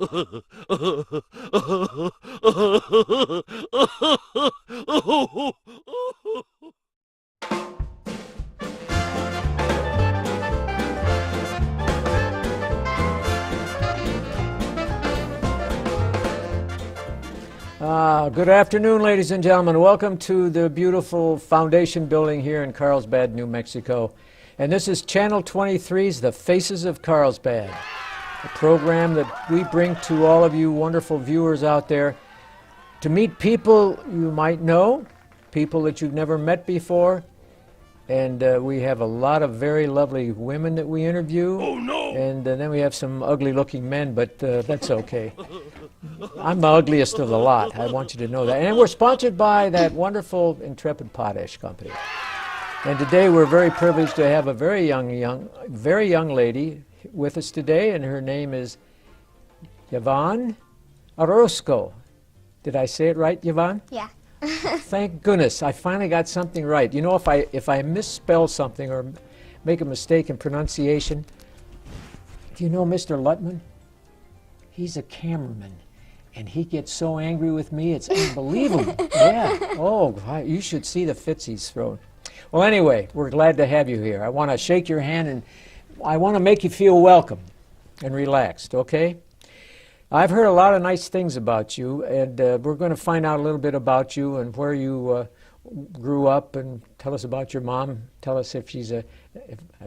Good afternoon, ladies and gentlemen. Welcome to the beautiful foundation building here in Carlsbad, New Mexico. And this is Channel 23's The Faces of Carlsbad, a program that we bring to all of you wonderful viewers out there to meet people you might know, people that you've never met before. And we have a lot of very lovely women that we interview. Oh, no! And then we have some ugly-looking men, but that's okay. I'm the ugliest of the lot. I want you to know that. And we're sponsored by that wonderful Intrepid Potash Company. And today we're very privileged to have a very young lady with us today, and her name is Yavonne Orozco. Did I say it right, Yavonne? Yeah. Thank goodness, I finally got something right. You know, if I misspell something or make a mistake in pronunciation, do you know Mr. Lutman? He's a cameraman, and he gets so angry with me, it's unbelievable. Yeah. Oh, you should see the fits he's thrown. Well, anyway, we're glad to have you here. I want to shake your hand, and I want to make you feel welcome and relaxed, okay? I've heard a lot of nice things about you, and we're going to find out a little bit about you and where you grew up, and tell us about your mom. Tell us if she's a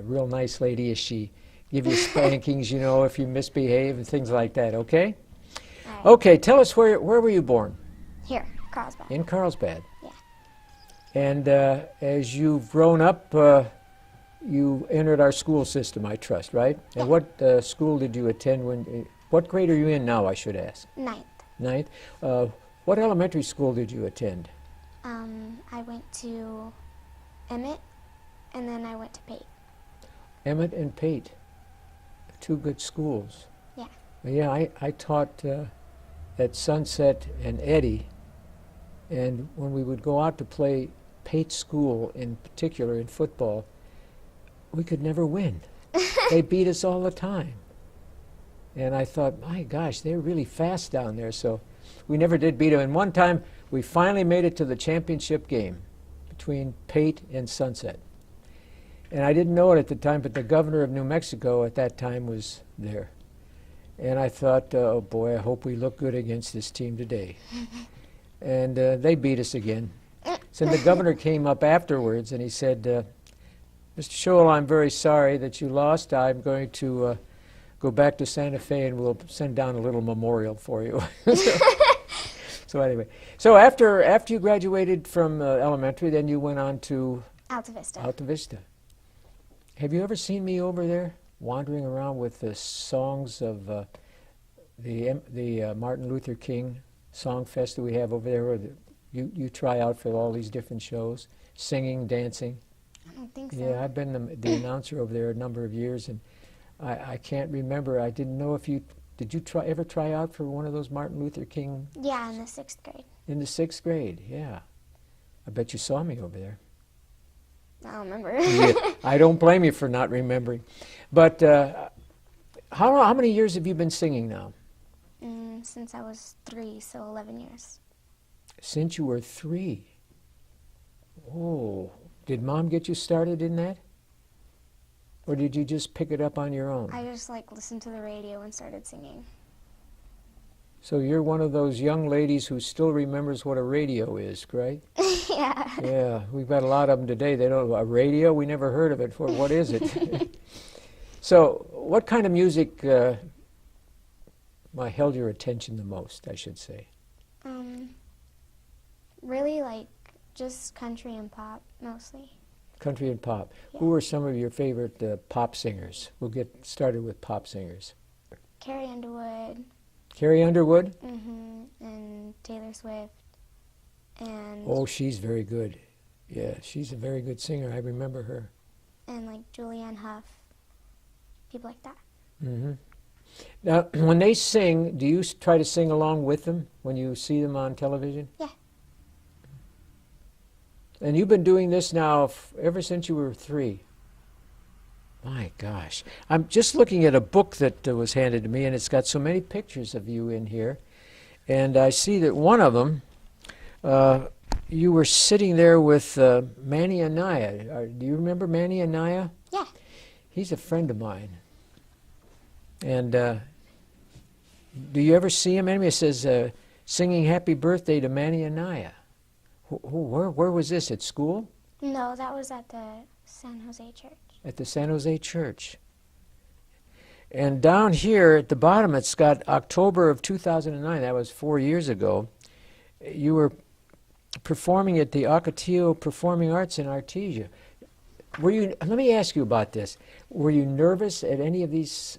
real nice lady, if she give you spankings, you know, if you misbehave and things like that, okay? Right. Okay, tell us where were you born? Here, Carlsbad. In Carlsbad. Yeah. And as you've grown up, you entered our school system, I trust, right? Yeah. And what school did you attend when? What grade are you in now, I should ask? Ninth. Ninth. What elementary school did you attend? I went to Emmett, and then I went to Pate. Emmett and Pate. Two good schools. Yeah. Yeah, I taught at Sunset and Eddy, and when we would go out to play Pate School, in particular in football, we could never win. They beat us all the time. And I thought, my gosh, they're really fast down there, so we never did beat them. And one time, we finally made it to the championship game between Pate and Sunset. And I didn't know it at the time, but the governor of New Mexico at that time was there. And I thought, oh boy, I hope we look good against this team today. And they beat us again. So the governor came up afterwards and he said, Mr. Scholl, I'm very sorry that you lost. I'm going to go back to Santa Fe and we'll send down a little memorial for you. So anyway, so after you graduated from elementary, then you went on to Alta Vista. Alta Vista. Have you ever seen me over there wandering around with the songs of the Martin Luther King Song Fest that we have over there, where you try out for all these different shows, singing, dancing? I don't think so. Yeah, I've been the announcer over there a number of years, and I can't remember. I didn't know if you ever try out for one of those Martin Luther King? Yeah, in the 6th grade. In the 6th grade, yeah. I bet you saw me over there. I don't remember. Yeah, I don't blame you for not remembering. But how many years have you been singing now? Since I was 3, so 11 years. Since you were 3. Oh, did Mom get you started in that? Or did you just pick it up on your own? I just listened to the radio and started singing. So you're one of those young ladies who still remembers what a radio is, right? Yeah. Yeah, we've got a lot of them today. They don't know a radio. We never heard of it. What is it? So, what kind of music held your attention the most, I should say? Really, just country and pop, mostly. Country and pop. Yeah. Who are some of your favorite pop singers? We'll get started with pop singers. Carrie Underwood. Carrie Underwood? Mm-hmm. And Taylor Swift. And oh, she's very good. Yeah, she's a very good singer. I remember her. And Julianne Hough. People like that. Mm-hmm. Now, when they sing, do you try to sing along with them when you see them on television? Yeah. And you've been doing this now ever since you were 3. My gosh. I'm just looking at a book that was handed to me, and it's got so many pictures of you in here. And I see that one of them, you were sitting there with Manny Anaya. Do you remember Manny Anaya? Yeah. He's a friend of mine. And do you ever see him? Anyway, it says, singing happy birthday to Manny Anaya. Where was this, at school? No, that was at the San Jose church. At the San Jose church. And down here at the bottom, it's got October of 2009. That was 4 years ago. You were performing at the Ocotillo Performing Arts in Artesia. Were you? Let me ask you about this. Were you nervous at any of these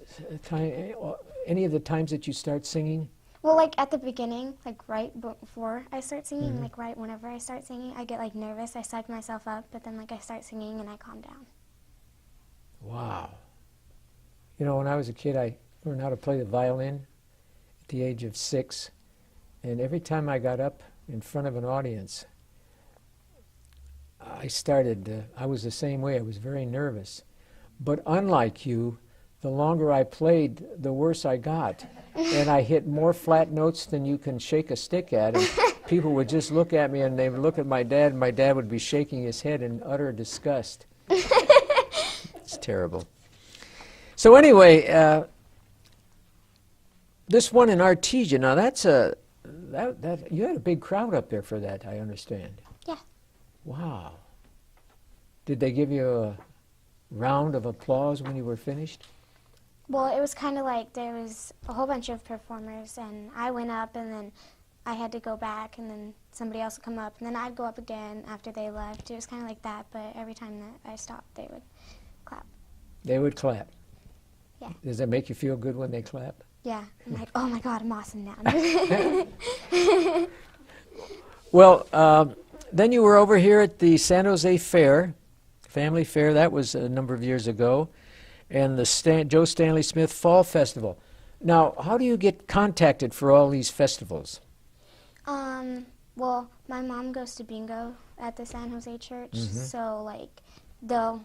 any of the times that you start singing? Well, like at the beginning, like right before I start singing, like right whenever I start singing, I get like nervous. I psych myself up, but then like I start singing and I calm down. Wow. You know, when I was a kid, I learned how to play the violin at the age of 6, and every time I got up in front of an audience, I was the same way. I was very nervous. But unlike you, the longer I played, the worse I got. And I hit more flat notes than you can shake a stick at. And people would just look at me, and they would look at my dad, and my dad would be shaking his head in utter disgust. It's terrible. So anyway, this one in Artesia, now that's you had a big crowd up there for that, I understand. Yeah. Wow. Did they give you a round of applause when you were finished? Well, it was kind of like there was a whole bunch of performers, and I went up, and then I had to go back, and then somebody else would come up, and then I'd go up again after they left. It was kind of like that, but every time that I stopped, they would clap. They would clap? Yeah. Does that make you feel good when they clap? Yeah. I'm like, oh my God, I'm awesome now. Well, then you were over here at the San Jose Fair, Family Fair. That was a number of years ago. And the Joe Stanley Smith Fall Festival. Now, how do you get contacted for all these festivals? Well, my mom goes to bingo at the San Jose church, so like the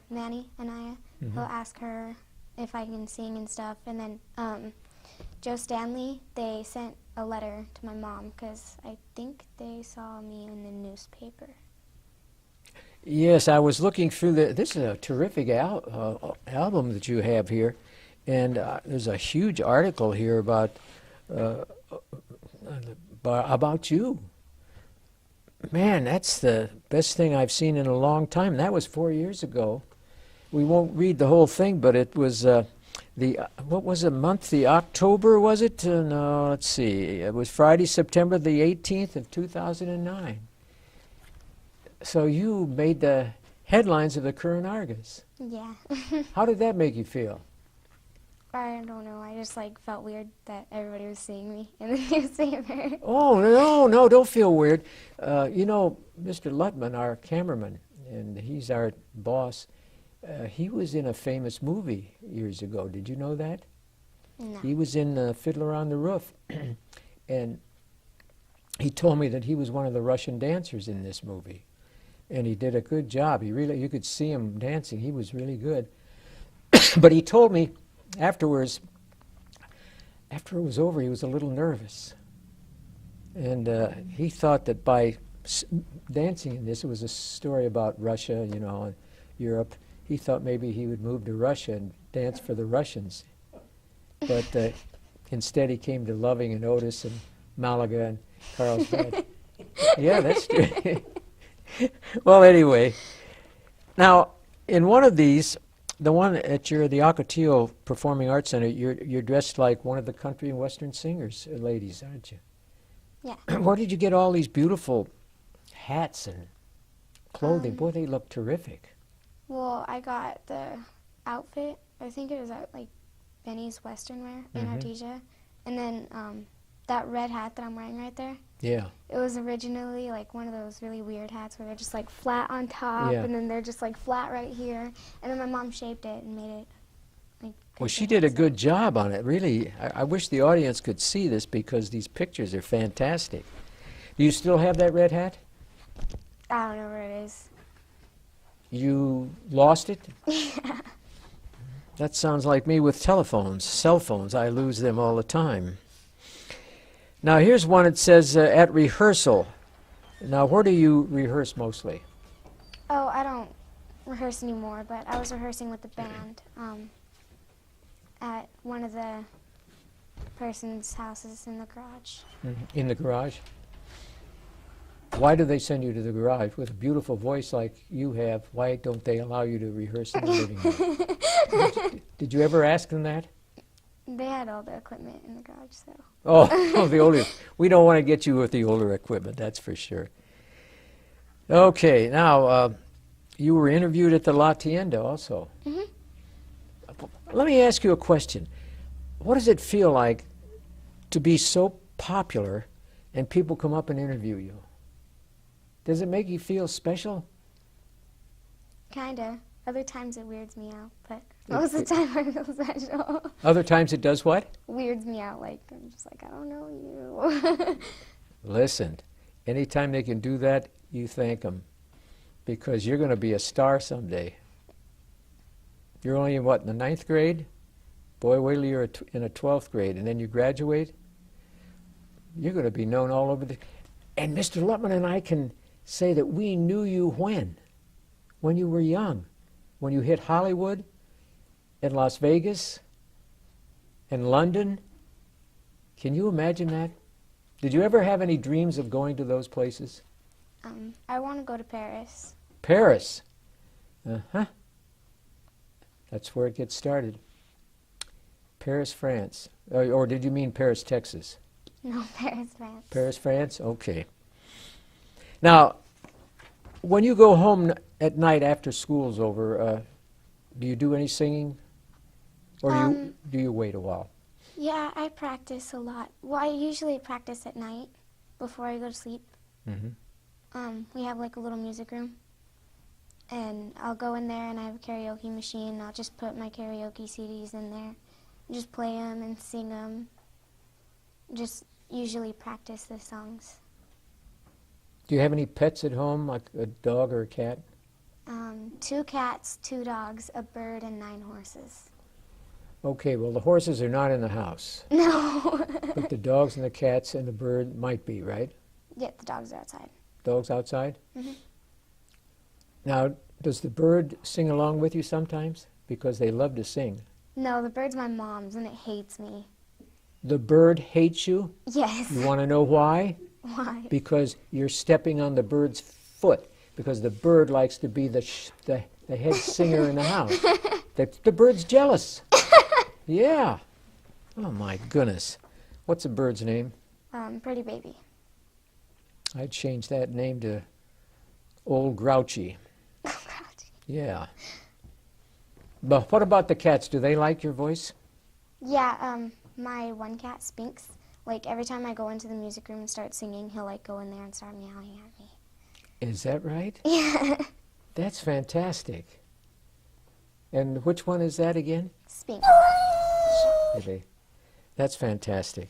Manny and I will ask her if I can sing and stuff, and then Joe Stanley, they sent a letter to my mom because I think they saw me in the newspaper. Yes, I was looking through this is a terrific album that you have here, and there's a huge article here about you. Man, that's the best thing I've seen in a long time. That was 4 years ago. We won't read the whole thing, but it was what was the month? The October, was it? No, let's see. It was Friday, September the 18th of 2009. So you made the headlines of the Current Argus. Yeah. How did that make you feel? I don't know. I just like felt weird that everybody was seeing me in the newspaper. Oh, no, don't feel weird. You know, Mr. Lutman, our cameraman, and he's our boss, he was in a famous movie years ago. Did you know that? No. He was in Fiddler on the Roof. And he told me that he was one of the Russian dancers in this movie. And he did a good job. You could see him dancing. He was really good. But he told me afterwards, after it was over, he was a little nervous. And he thought that by dancing in this, it was a story about Russia, you know, and Europe. He thought maybe he would move to Russia and dance for the Russians. But instead he came to Loving and Otis and Malaga and Carlsbad. Yeah, that's true. Well, anyway, now in one of these, the one at the Ocotillo Performing Arts Center, you're dressed like one of the country and western singers, ladies, aren't you? Yeah. Where did you get all these beautiful hats and clothing? Boy, they look terrific. Well, I got the outfit. I think it was at like Benny's Western Wear in Artesia, and then that red hat that I'm wearing right there. Yeah. It was originally like one of those really weird hats where they're just like flat on top, and then they're just like flat right here. And then my mom shaped it and made it like. Well, she did a good job on it, really. I wish the audience could see this because these pictures are fantastic. Do you still have that red hat? I don't know where it is. You lost it? Yeah. That sounds like me with telephones, cell phones. I lose them all the time. Now here's one that says at rehearsal. Now where do you rehearse mostly? Oh, I don't rehearse anymore, but I was rehearsing with the band at one of the person's houses in the garage. In the garage? Why do they send you to the garage? With a beautiful voice like you have, why don't they allow you to rehearse in the living room? Did you ever ask them that? They had all the equipment in the garage, so. Oh, the older. We don't want to get you with the older equipment, that's for sure. Okay, now, you were interviewed at the La Tienda also. Let me ask you a question. What does it feel like to be so popular and people come up and interview you? Does it make you feel special? Kinda. Other times it weirds me out, but most of the time I feel special. Other times it does what? Weirds me out, like, I'm just like, I don't know you. Listen, anytime they can do that, you thank them, because you're going to be a star someday. You're only in what, in the 9th grade? Boy, wait till you're in a 12th grade, and then you graduate. You're going to be known all over the... And Mr. Lutman and I can say that we knew you when you were young, when you hit Hollywood, and Las Vegas, and London. Can you imagine that? Did you ever have any dreams of going to those places? I want to go to Paris. Paris. Uh-huh. That's where it gets started. Paris, France. Or did you mean Paris, Texas? No, Paris, France. Paris, France? Okay. Now, when you go home at night after school's over, do you do any singing? Or do you wait a while? Yeah, I practice a lot. Well, I usually practice at night before I go to sleep. We have like a little music room. And I'll go in there and I have a karaoke machine. I'll just put my karaoke CDs in there. Just play them and sing them. Just usually practice the songs. Do you have any pets at home, like a dog or a cat? 2 cats, 2 dogs, a bird, and 9 horses. Okay, well, the horses are not in the house. No. But the dogs and the cats and the bird might be, right? Yeah, the dogs are outside. Dogs outside? Now, does the bird sing along with you sometimes? Because they love to sing. No, the bird's my mom's, and it hates me. The bird hates you? Yes. You want to know why? Why? Because you're stepping on the bird's foot. Because the bird likes to be the head singer in the house. The bird's jealous. Yeah. Oh, my goodness. What's the bird's name? Pretty Baby. I'd change that name to Old Grouchy. Yeah. But what about the cats? Do they like your voice? Yeah, my one cat, Spinks, like every time I go into the music room and start singing, he'll like go in there and start meowing at me. Is that right? Yeah. That's fantastic. And which one is that again? Spinks. That's fantastic.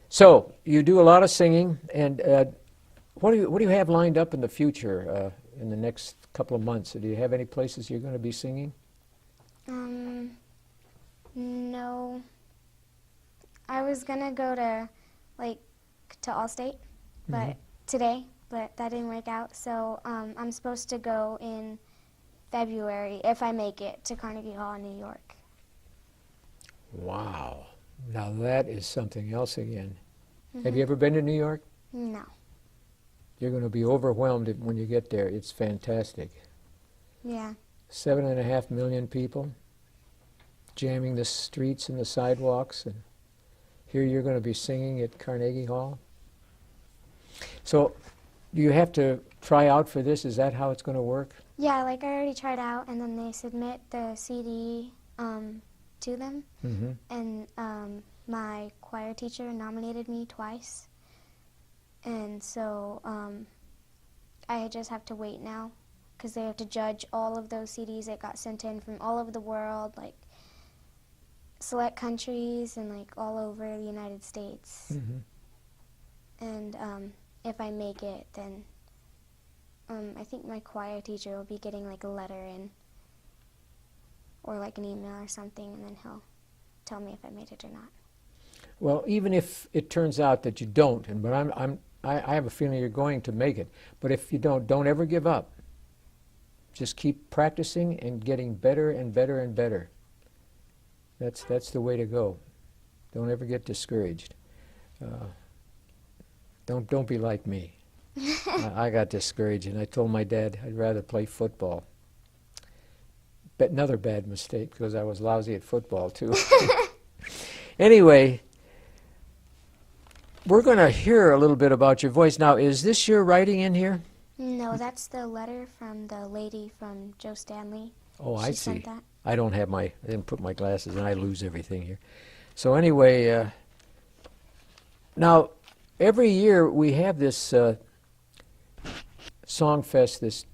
So you do a lot of singing, and what do you have lined up in the future, in the next couple of months? Do you have any places you're going to be singing? No. I was gonna go to Allstate, but today, but that didn't work out. So I'm supposed to go in February, if I make it, to Carnegie Hall in New York. Wow. Now that is something else again. Have you ever been to New York? No. You're going to be overwhelmed when you get there. It's fantastic. Yeah. 7.5 million people jamming the streets and the sidewalks, and here you're going to be singing at Carnegie Hall. So do you have to try out for this? Is that how it's going to work? Yeah, like I already tried out, and then they submit the CD to them, and my choir teacher nominated me twice, and so I just have to wait now, because they have to judge all of those CDs that got sent in from all over the world, like select countries and like all over the United States. And if I make it, then I think my choir teacher will be getting like a letter in, or like an email or something, and then he'll tell me if I made it or not. Well, even if it turns out that you don't, but I have a feeling you're going to make it. But if you don't ever give up. Just keep practicing and getting better and better and better. That's the way to go. Don't ever get discouraged. Don't be like me. I got discouraged, and I told my dad I'd rather play football. But another bad mistake, because I was lousy at football too. Anyway, we're going to hear a little bit about your voice. Now, is this your writing in here? No, that's the letter from the lady from Joe Stanley. Oh, I She see. sent that. I didn't put my glasses on. I lose everything here. So anyway, now every year we have this song fest, this,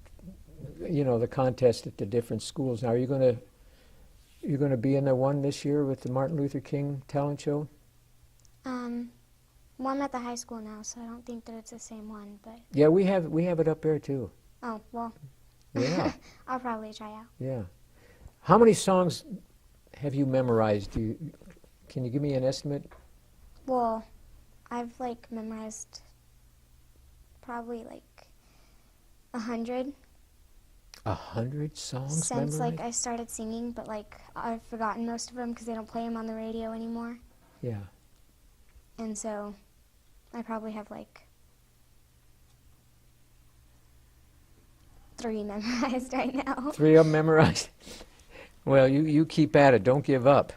the contest at the different schools. Now, are you going to be in the one this year with the Martin Luther King talent show? Well, I'm at the high school now, so I don't think that it's the same one, but... Yeah, we have it up there too. Oh, well, Yeah. I'll probably try out. Yeah. How many songs have you memorized? Can you give me an estimate? Well, I've, memorized probably, 100 100 songs since, memorized? I started singing, but, I've forgotten most of them because they don't play them on the radio anymore. Yeah. And so I probably have, 3 memorized right now. 3 of them memorized? Well, you keep at it. Don't give up.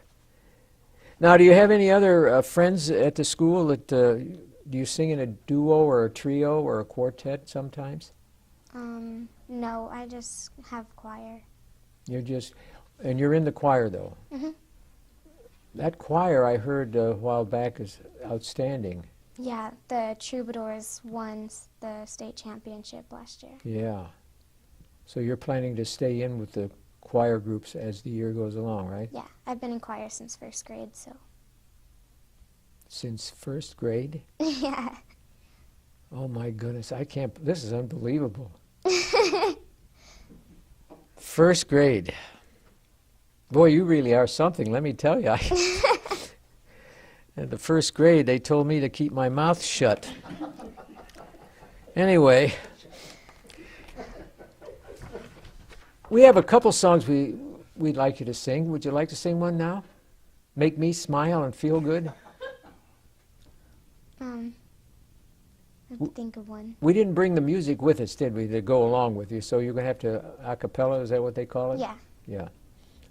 Now, do you have any other friends at the school that do you sing in a duo or a trio or a quartet sometimes? No, I just have choir. And you're in the choir though. Mhm. That choir I heard a while back is outstanding. Yeah, the Troubadours won the state championship last year. Yeah. So you're planning to stay in with the choir groups as the year goes along, right? Yeah, I've been in choir since 1st grade, so. Since 1st grade? Yeah. Oh my goodness, this is unbelievable. 1st grade. Boy, you really are something, let me tell you. In the 1st grade, they told me to keep my mouth shut. Anyway, we have a couple songs we'd like you to sing. Would you like to sing one now? Make me smile and feel good? I have to think of one. We didn't bring the music with us, did we, to go along with you? So you're going to have to a cappella, is that what they call it? Yeah. Yeah.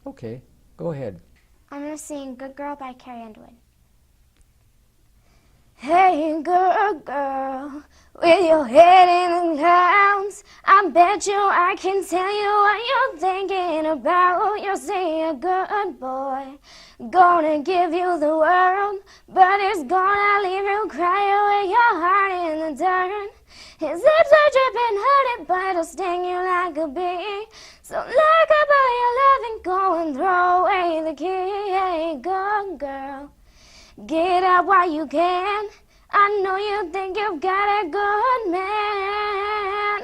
Okay, go ahead. I'm going to sing Good Girl by Carrie Underwood. Hey, good girl, with your head in the clouds, I bet you I can tell you what you're thinking about. You're saying a good boy, gonna give you the world, but it's gonna leave you crying with your heart in the dirt. His lips are dripping, hurting, but it'll sting you like a bee. So let go of your love and go and throw away the key. Hey, good girl, get up while you can. I know you think you've got a good man.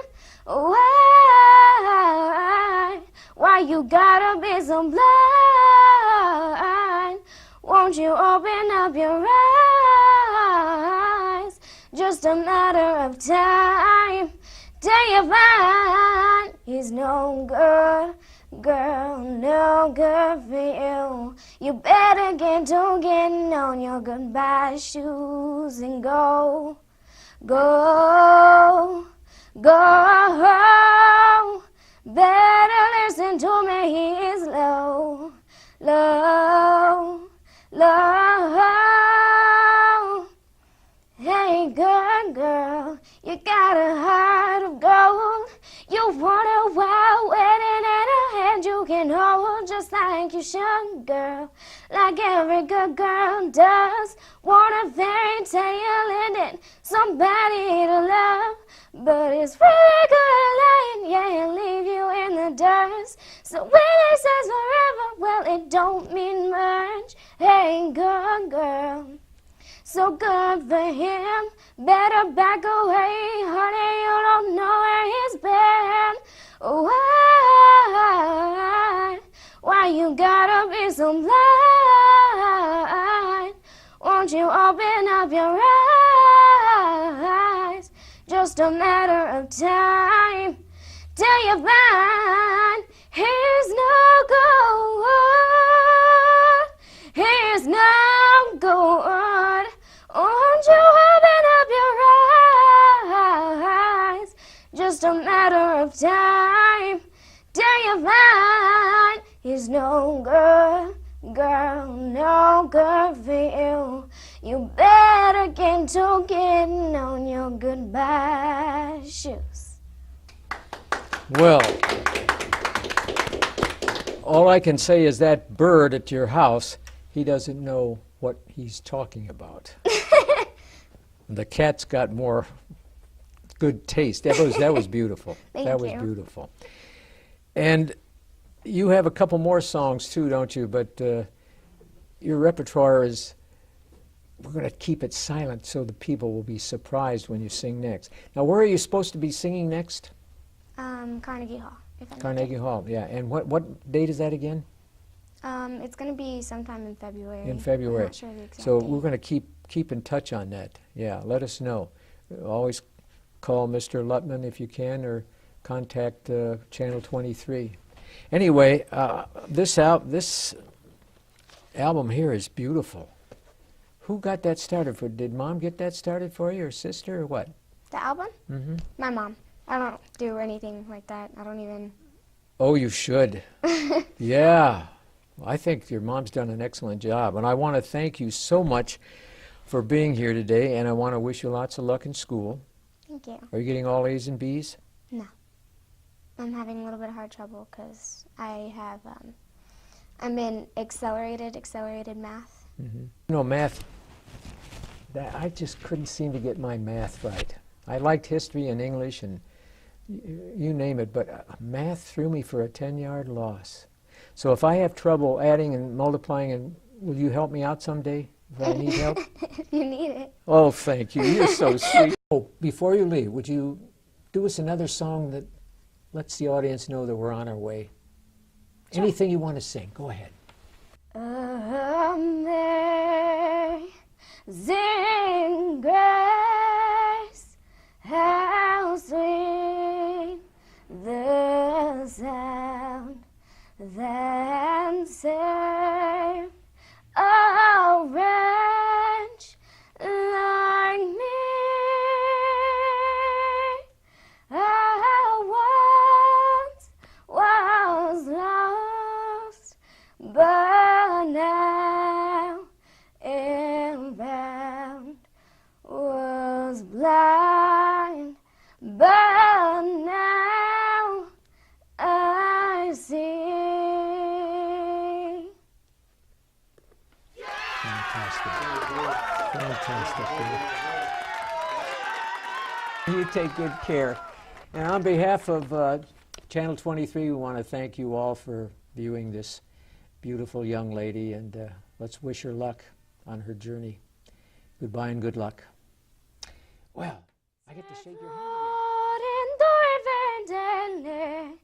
Why you gotta be so blind? Won't you open up your eyes? Just a matter of time till you find he's no good. Girl, no good for you. You better get to getting on your goodbye shoes and go, go, go. Better listen to me, he is low, low, low. Hey, good girl, you got a heart of gold. You want a wild wedding and a hand you can hold, just like you should, girl, like every good girl does. Want a fairy tale ending, somebody to love, but it's really good lying, yeah, and leave you in the dust. So when it says forever, well, it don't mean much. Hey, good girl, so good for him, better back away, honey, you don't know where he's been. Why Why you gotta be so blind? Won't you open up your eyes? Just a matter of time till you find he's no good. He's no good. Won't you open up your eyes? Just a matter of time till you find he's no good. Girl, no good for you. You better get to getting on your goodbye shoes. Well, all I can say is that bird at your house, he doesn't know what he's talking about. The cat's got more good taste. That was beautiful. Thank that was you. beautiful. And you have a couple more songs too, don't you? But your repertoire is, we're going to keep it silent so the people will be surprised when you sing next. Now, where are you supposed to be singing next? Carnegie Hall. If I make Carnegie Hall, yeah. And what date is that again? It's going to be sometime in February. In February. I'm not sure the exact So date. we're going to keep in touch on that. Yeah, let us know. Always call Mr. Lutman if you can, or contact Channel 23. Anyway, this album here is beautiful. Who got that started for? Did Mom get that started for you, or sister, or what? The album? Mm-hmm. My mom. I don't do anything like that. I don't even... Oh, you should. Yeah. I think your mom's done an excellent job. And I want to thank you so much for being here today, and I want to wish you lots of luck in school. Thank you. Are you getting all A's and B's? No. I'm having a little bit of hard trouble because I have... I'm in accelerated math. Mm-hmm. You know, math, I just couldn't seem to get my math right. I liked history and English and you name it, but math threw me for a 10-yard loss. So if I have trouble adding and multiplying, and will you help me out someday if I need help? If you need it. Oh, thank you. You're so sweet. Oh, before you leave, would you do us another song that lets the audience know that we're on our way? Sure. Anything you want to sing, go ahead. Amazing grace, how sweet the sound that saved a wretch like me. I once was lost, but now am found, was blind, but now I see. Fantastic. Fantastic. You take good care. And on behalf of Channel 23, we want to thank you all for viewing this beautiful young lady, and let's wish her luck on her journey. Goodbye and good luck. Well, I get to shake your hand again.